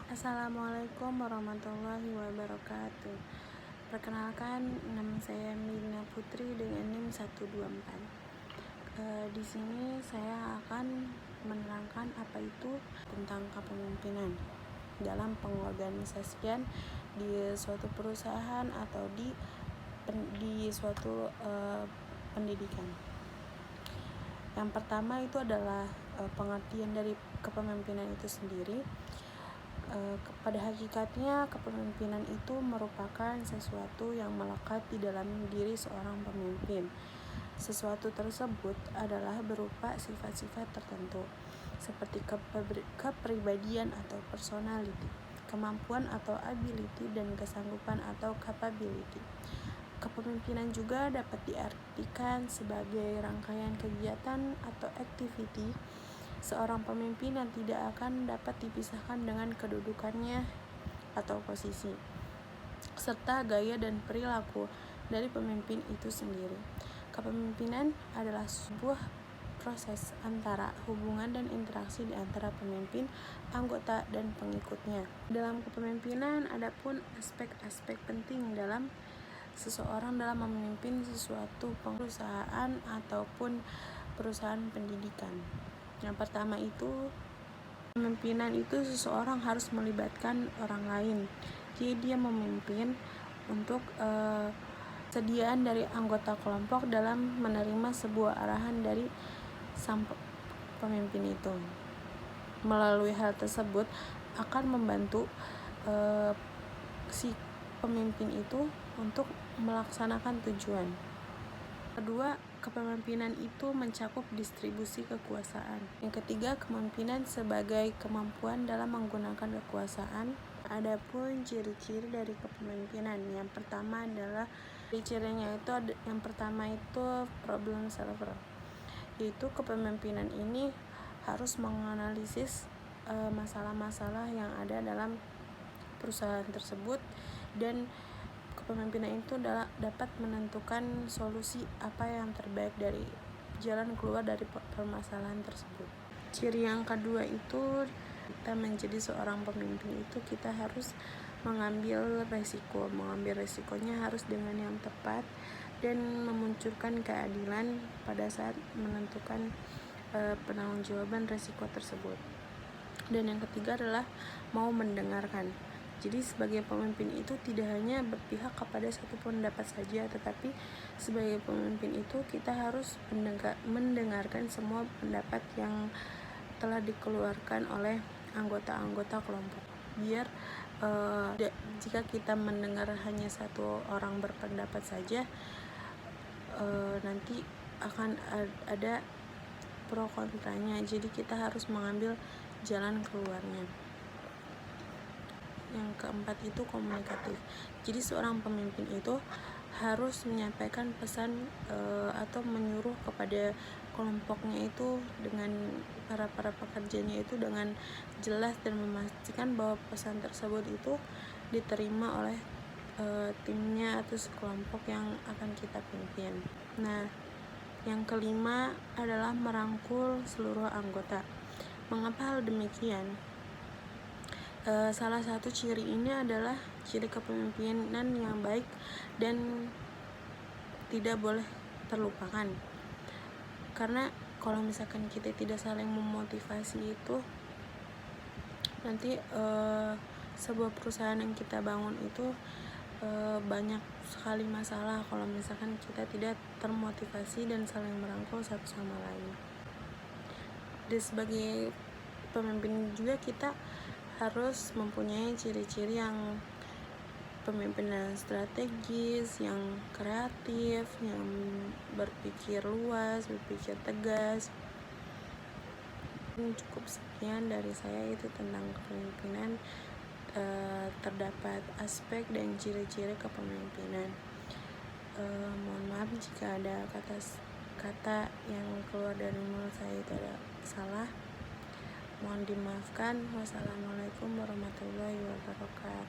Assalamualaikum warahmatullahi wabarakatuh. Perkenalkan, nama saya Mina Putri dengan NIM 124. Di sini saya akan menerangkan apa itu tentang kepemimpinan dalam pengorganisasian di suatu perusahaan atau di suatu pendidikan. Yang pertama itu adalah pengertian dari kepemimpinan itu sendiri. Pada hakikatnya, kepemimpinan itu merupakan sesuatu yang melekat di dalam diri seorang pemimpin. Sesuatu tersebut adalah berupa sifat-sifat tertentu, seperti kepribadian atau personality, kemampuan atau ability, dan kesanggupan atau capability. Kepemimpinan juga dapat diartikan sebagai rangkaian kegiatan atau activity seorang pemimpin yang tidak akan dapat dipisahkan dengan kedudukannya atau posisi, serta gaya dan perilaku dari pemimpin itu sendiri. Kepemimpinan adalah sebuah proses antara hubungan dan interaksi di antara pemimpin, anggota, dan pengikutnya. Dalam kepemimpinan ada pun aspek-aspek penting dalam seseorang dalam memimpin sesuatu perusahaan ataupun perusahaan pendidikan. Yang pertama itu, pemimpinan itu seseorang harus melibatkan orang lain. Jadi dia memimpin untuk sediaan dari anggota kelompok dalam menerima sebuah arahan dari sang pemimpin itu. Melalui hal tersebut akan membantu si pemimpin itu untuk melaksanakan tujuan. Kedua, kepemimpinan itu mencakup distribusi kekuasaan. Yang ketiga, kepemimpinan sebagai kemampuan dalam menggunakan kekuasaan. Adapun ciri-ciri dari kepemimpinan, yang pertama adalah ciri-cirinya itu yang pertama itu problem solver. Yaitu kepemimpinan ini harus menganalisis masalah-masalah yang ada dalam perusahaan tersebut, dan kepemimpinan itu dapat menentukan solusi apa yang terbaik dari jalan keluar dari permasalahan tersebut. Ciri yang kedua itu, kita menjadi seorang pemimpin itu kita harus mengambil resiko. Mengambil resikonya harus dengan yang tepat dan memunculkan keadilan pada saat menentukan penanggung-jawaban resiko tersebut. Dan yang ketiga adalah mau mendengarkan. Jadi sebagai pemimpin itu tidak hanya berpihak kepada satu pendapat saja, tetapi sebagai pemimpin itu kita harus mendengarkan semua pendapat yang telah dikeluarkan oleh anggota-anggota kelompok. Biar jika kita mendengar hanya satu orang berpendapat saja, nanti akan ada pro kontranya. Jadi kita harus mengambil jalan keluarnya. Yang keempat itu komunikatif. Jadi seorang pemimpin itu harus menyampaikan pesan atau menyuruh kepada kelompoknya itu dengan para pekerjanya itu dengan jelas dan memastikan bahwa pesan tersebut itu diterima oleh timnya atau sekelompok yang akan kita pimpin. Nah, yang kelima adalah merangkul seluruh anggota. Mengapa hal demikian? Salah satu ciri ini adalah ciri kepemimpinan yang baik dan tidak boleh terlupakan. Karena kalau misalkan kita tidak saling memotivasi itu, nanti sebuah perusahaan yang kita bangun itu banyak sekali masalah kalau misalkan kita tidak termotivasi dan saling merangkul satu sama lain. Dan sebagai pemimpin juga kita harus mempunyai ciri-ciri yang pemimpinan strategis, yang kreatif, yang berpikir luas, berpikir tegas. Cukup sekian dari saya itu tentang kepemimpinan. Terdapat aspek dan ciri-ciri kepemimpinan. Mohon maaf jika ada kata yang keluar dari mulut saya itu ada salah. Mohon dimaafkan. Wassalamualaikum warahmatullahi wabarakatuh.